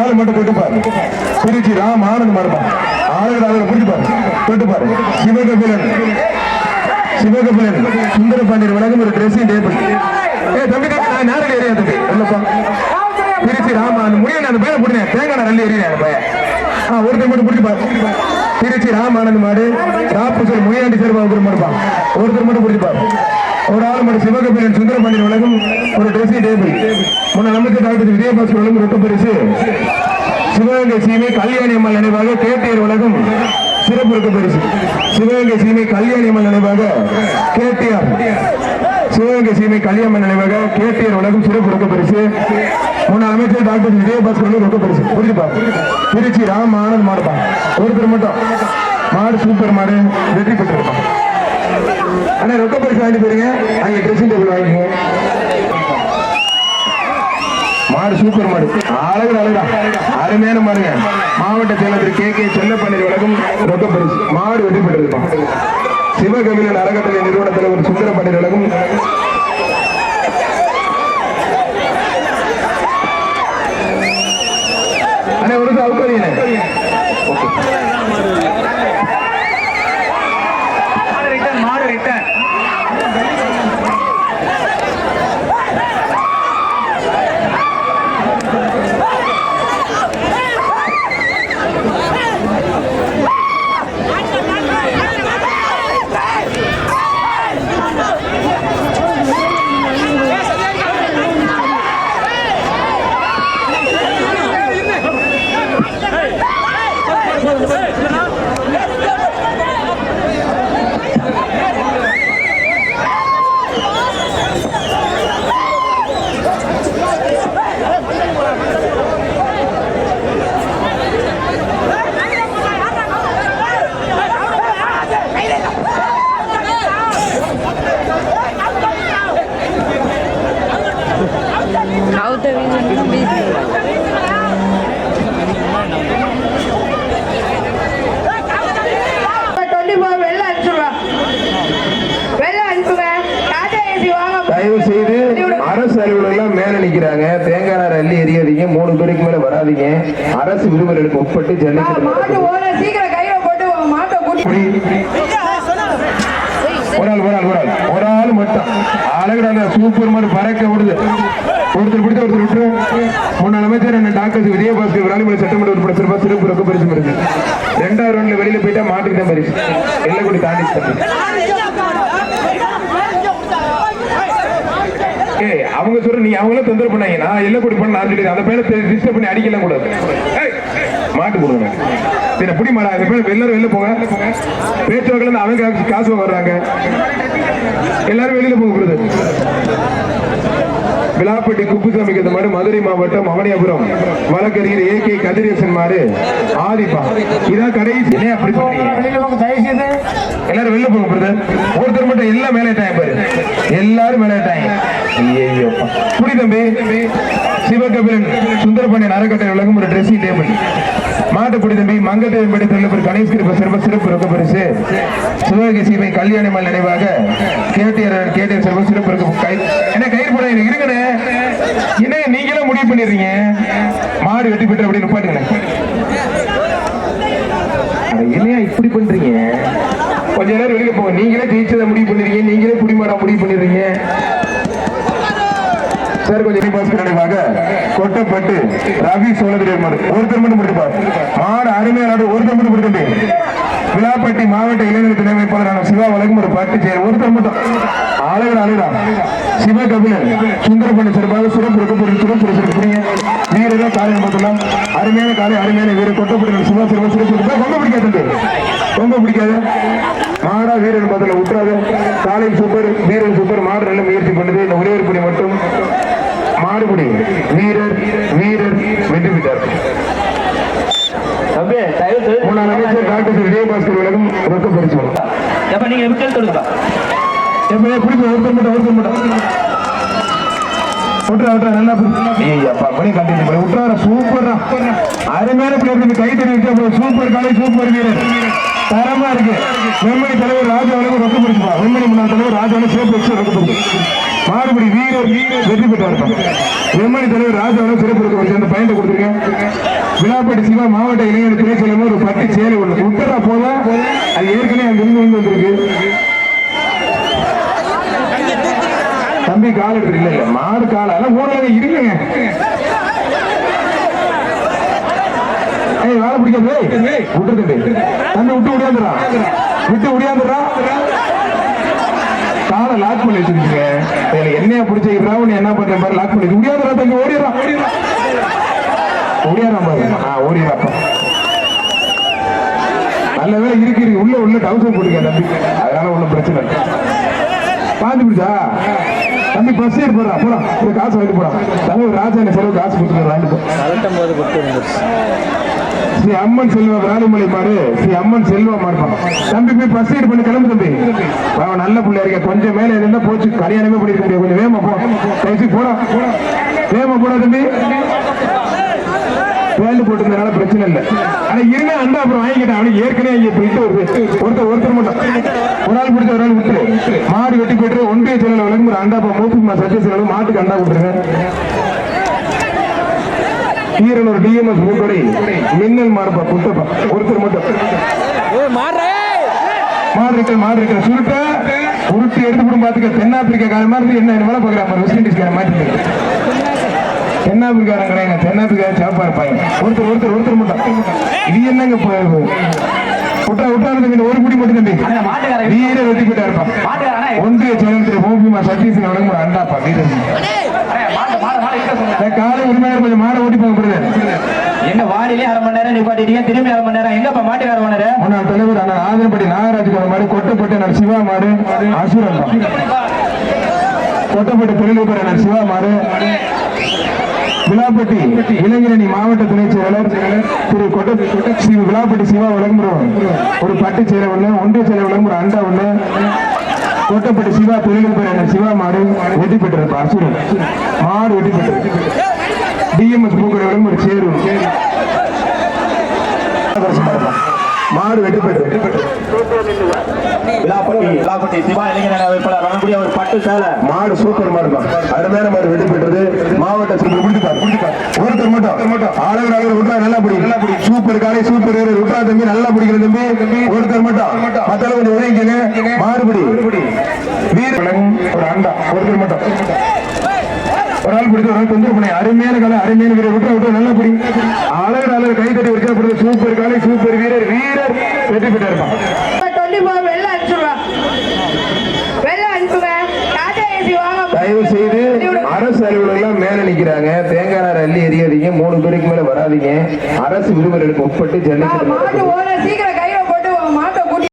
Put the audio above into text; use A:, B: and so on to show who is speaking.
A: ஆள் மட்டும் தொட்டுப்பார். திருச்சி ராம் ஆனந்த் மாடுப்பா. ஆளுநர் பிடிப்பார் தொட்டுப்பாரு. சிவகபிலன் சுந்தர பாண்டியன் வழங்கும் ஒரு டிரெஸ்ஸிங் டேபிள். தம்பி நான் நேரம் ஏரியா தம்பி இல்லப்பா. திருச்சி ராம் ஆனந்த் முடியும் அந்த பையனை பிடினேன். தேங்காய் நல்ல ஏரியா பையன். ஒருத்தர் மட்டும் பிடிப்பார். திருச்சி ராம் ஆனந்த் மாடு. ராப்பு சொல் முயலாண்டி சேர்வா மாடுப்பா. ஒருத்தர் மட்டும் பிடிப்பார். ஒரு ஆள் மட்டும் சிவகபிலன் சுந்தர பாண்டியன் வழங்கும் ஒரு டிரெஸ்ஸிங் டேபிள். முன்ன நமக்கு டாக்டர் விஜயபாஸ்கர் வழங்கும் ரொக்க பரிசு. சிவகங்கை சீமை கல்யாணி அம்மாள் நினைவாக கேட்டியர் வழங்கும் சிறப்பு ரொக்க பரிசு. சிவகங்கை சீமை கல்யாணி அம்மாள் நினைவாக கேட்டியார். சிவகங்கை சீமை கல்யாணம் நினைவாக கேட்டியர் வழங்கும் சிறப்பு ரொக்க பரிசு. முன்னாள் அமைச்சர் டாக்டர் விஜயபாஸ்கர் ரொக்க பரிசு. புரிஞ்சுப்பா. திருச்சி ராம் ஆனந்த் மாடுப்பா. ஒருத்தர் மட்டும் மாடு சூப்பர் மாடு வெற்றி பெற்றிருப்பான். ஆனா ரொக்க பரிசு வாங்கிட்டு போறீங்க. அங்க ட்ரெஸ்ஸிங் டேபிள் வாங்கிங்க. மாடு சூப்பர் மாடு. அழகுடா அருமையான மாடுங்க. மாவட்ட செயலர் கே செல்லப்பண்ணி வழங்கும் ரொக்க பரிசு. மாடு வெற்றி பெற்றிருப்பான். சிவகபிலன் அறக்கட்டளை நிறுவன தலைவர் சுந்தர பாண்டியன் வழங்கும் ஒரு அவுக்கறியனே தேங்காய் அள்ளி எரியாதீங்க. 3 பேருக்கு மேல வராதிங்க. அரசு விதிமுறைகளுக்கு உட்பட்டு ஜல்லிக்கட்டு ஒரு ஆள் மட்டும் அழகுடா சூப்பர் மாதிரி பறக்க விடுது. ஒருத்தர் பிடித்த ஒருத்தர் விட்டு. முன்னாள் அமைச்சர் டாக்டர் விஜயபாஸ்கர் விராலிமலை சட்டமன்ற உறுப்பினர் சிறப்பு ரொக்க பரிசு இருக்கு. 2வது ரவுண்ட்ல வெளியில போயிட்டா மாட்டுக்கிட்ட பரிசு எல்லக்கூடி தாண்டி. அவங்க சொல்ற நீ அவங்கள தொந்தரவு பண்ணாங்க. நான் எல்லாம் கூடி பண்ண அந்த பேரை டிஸ்டர்ப் பண்ணி அடிக்கலாம் கூடாது. மாட்டு கொடுங்க புடி மாடா. அந்த பேர் எல்லாரும் வெளில போங்க. பேச்சுவாக்கில் அவங்க காசு வர்றாங்க. எல்லாரும் வெளியில போக கூடாது. விழாப்பட்டி குப்புசாமி இந்த மாடு மதுரை மாவட்டம் அவனியாபுரம் வழக்கறிஞர் ஏகே கதிரேசன் மாடு ஆதிப்பா. இதான் கடைசி. அப்படி எல்லாரும் வெளில போங்க பிரதர். ஒருத்தர் மட்டும் எல்லாம் மேலே டைம் பாரு. எல்லாரும் மேலே டைம். புடி தம்பி. சிவகபிலன் சுந்தர பாண்டியன் அறக்கட்டளை வழங்கும் ஒரு ட்ரெஸ்ஸிங் டேபிள். மாட்டுப்புடி தம்பி மங்கத்தேவன்படி தலைவர் கணேஷ் சிறப்பு ரொக்க பரிசு. சிவகங்கை சீமை கல்யாணி அம்மாள் நினைவாக கேட்டியர் சிறப்பு ரொக்க. என்ன கயிறு போட இருங்கண்ணே. என்ன நீங்களும் முடிவு பண்ணிடுறீங்க. மாடு வெட்டி பெற்ற அப்படின்னு பாட்டுங்க. என்னையா இப்படி பண்றீங்க? கொஞ்ச நேரம் வெளியில போங்க. நீங்களே ஜெயிச்சதை முடிவு பண்ணிடுறீங்க. நீங்களே புடிமாடா முடிவு பண்ணிடுறீங்க. சார் கொஞ்சம் பாஸ்கர் நினைவாக கொட்டப்பட்டு ரவி சோழதிரியர் மாடு. ஒருத்தர் மட்டும் முடிப்பார். மாடு அருமையான ஒருத்தர் மட்டும் முடித்து. விழாப்பட்டி மாவட்ட இளைஞர் துணை அமைப்பாளரான சிவா வழங்கும் ஒரு பாட்டு செயல். ஒருத்தர் மட்டும் அழகா சிவகபிலன் சுந்தர பாண்டியன் சிறப்பாக சிறப்பு ரொக்க வீரர்கள் காலை பார்த்தலாம். அருமையான காலை அருமையான வீரர் கொட்டப்பட்டு சிவா சிறப்பு ரொம்ப பிடிக்காது. ரொம்ப பிடிக்காது. மாடா வீரர் பார்த்தல விட்டுறாது. காலை சூப்பர் வீரர் சூப்பர். மாடு நல்ல முயற்சி பண்ணுது. இந்த ஒரே மட்டும் மாடுபடி வீரர் வெற்றி பெற்றார். முன்னாள் அமைச்சர் டாக்டர் விஜயபாஸ்கர் வழங்கும் ரொக்க பரிசு. நீங்க ஒருத்தர் மட்டும் நல்லா சூப்பர் அருமையான பிளேயர். கை தண்ணி சூப்பர் காலை சூப்பர் வீரர் தரமா இருக்கு. வெண்மணி தலைவர் ராஜா வழங்கும் ரொக்க பரிசு. வெண்மணி முன்னாள் தலைவர் ராஜா சிறப்பு ரொக்க பரிசு. மாறுபடி வீரர் வெற்றி பெற்றார். வெண்மணி தலைவர் ராஜா சிறப்பு ரொக்க பரிசு. அந்த பயணத்தை கொடுத்துருக்கேன். விழாப்பட்டி சிவா மாவட்ட இளைஞர் துணை செல்லும் ஒரு பட்டு சேலை ஒண்ணு உத்தரா போல அது ஏற்கனவே அங்க இருந்து வந்திருக்கு. தம்பி கால் எடுத்து இல்ல மாடு கால ஊரக இருக்குங்க. வேலை பிடிக்காது விட்டு தம்பி விட்டு உடையாந்துறான் விட்டு உடையாந்துறான் காலை லாக் பண்ணி வச்சிருக்கீங்க. என்னையா பிடிச்சிக்கிறா என்ன பண்றேன் பாரு லாக் பண்ணி உடையாந்துறா தம்பி ஓடிடுறான் ஓடியாரான் பாரு ஓடிடுறாப்பா நல்ல வேலை இருக்கு உள்ள டவுசர் போட்டுக்க தம்பி அதனால ஒண்ணும் பிரச்சனை இல்லை. பாஞ்சு பிடிச்சா தம்பி பஸ் ஏறி போறா போலாம் காசு வாங்கிட்டு போறான் தலைவர் ராஜா என்ன செலவு காசு கொடுத்துருக்க வாங்கிட்டு ஸ்ரீ அம்மன் செல்வா ராணிமலை மாடு ஸ்ரீ அம்மன் செல்வா மாடுப்பான் தம்பி போய் பஸ் ஏறி பண்ணி கிளம்பு தம்பி அவன் நல்ல பிள்ளை இருக்க கொஞ்சம் மேல இருந்தா போச்சு கல்யாணமே பண்ணிருக்க முடியாது கொஞ்சம் வேகமா போ கழிச்சு போடா வேகமா போடா தம்பி வேலை போட்டுருந்தனால பிரச்சனை இல்லை. ஆனா இருங்க அண்டா அப்புறம் வாங்கிக்கிட்டேன் அவனுக்கு ஏற்கனவே இங்க போயிட்டு ஒருத்தர் மட்டும் ஒரு ஆள் பிடிச்ச ஒரு ஆள் விட்டு மாடு வெட்டி போயிட்டு ஒன்றிய செலவு விளக்கும் ஒரு அண்டாப்பா மூப்புமா சத்திய செலவு மாட்டுக்கு அண்டா கொடுத்துருங்க. ஈரனூர் டிஎம்எஸ் மூக்கடை மின்னல் மாடுப்பா குட்டப்பா ஒருத்தர் மட்டும் மாடு இருக்கிற சுருட்ட உருட்டி எடுத்து கூட பாத்துக்க தென்னாப்பிரிக்கா கார மாதிரி என்ன வேலை பாக்குறாங்க வெஸ்ட் இண்டீஸ் கார மாதிரி தென்னாப்பிரிக்காரங்க தென்னாப்பிரிக்கா சாப்பா இருப்பாங்க ஒருத்தர் மட்டும் இது என்னங்க ஒரு குடி மட்டும் தம்பி வீர வெட்டி போயிட்டா இருப்பான் ஒன்றிய செயலர் ஓபிமா சத்தீசன் வழங்கும் ஒரு அண்டாப்பா வீரர் காலை உரிமையாளர் கொஞ்சம் மாடை ஓட்டி போக
B: என்ன வாடிலே அரை மணி நேரம் நிப்பாட்டிட்டீங்க திரும்பி அரை மணி நேரம் எங்கப்பா மாட்டுக்கார ஓனரு
A: முன்னாள் தலைவர் அண்ணன் ஆதரப்படி நாகராஜ் மாடு கொட்டப்பட்டு சிவா மாடு அசுரன் கொட்டப்பட்டு தொழிலதிபர் சிவா மாடு விழாப்பட்டி இளைஞரணி மாவட்ட துணை செயலர் திரு ஸ்ரீ விழாப்பட்டி சிவா வழங்குறோம் ஒரு பட்டு சேலை ஒண்ணு ஒன்றிய சேலை வழங்கும் ஒரு அண்டா ஒண்ணு கொட்டப்பட்டு சிவா தொழிலதிபர் சிவா மாடு வெட்டி பெற்றிருப்பார் அசுரன் மாடு வெட்டி பெற்று டிஎம்எஸ் பூக்கடை வழங்கும் ஒரு சேரு மாடு வெட்டி பெற்று
B: விழாப்பட்டி சிவா இளைஞர் அமைப்பாளர் வழங்கக்கூடிய ஒரு பட்டு சேலை
A: மாடு சூப்பர் மாடு அருமையான மாடு வெட்டி பெற்றது மாவட்ட ஒருத்தர் மட்டும் ஆளுநர் விட்டா நல்லா பிடி சூப்பர் காலை சூப்பர் விட்டா தம்பி நல்லா பிடிக்கிற தம்பி ஒருத்தர் மட்டும் மத்தால கொஞ்சம் உதவிங்க மாறுபடி வீர ஒரு அண்டா ஒருத்தர் மட்டும் ஒரு ஆள் பிடிச்ச ஒரு ஆள் தொந்தரவு பண்ணி அருமையான காலை அருமையான வீரர் விட்டு நல்லா பிடி அழகு கை தட்டி வச்சா சூப்பர் காலை சூப்பர் வீரர் வெற்றி பெற்று இருப்பான். தயவு செய்து அரசு அலுவலகம் மேல நிக்கிறாங்க தேங்காய் அள்ளி எரியாதீங்க 3 பேருக்கு மேல வராதிங்க அரசு விதிமுறைகளுக்கு உட்பட்டு ஜெனரேஷன்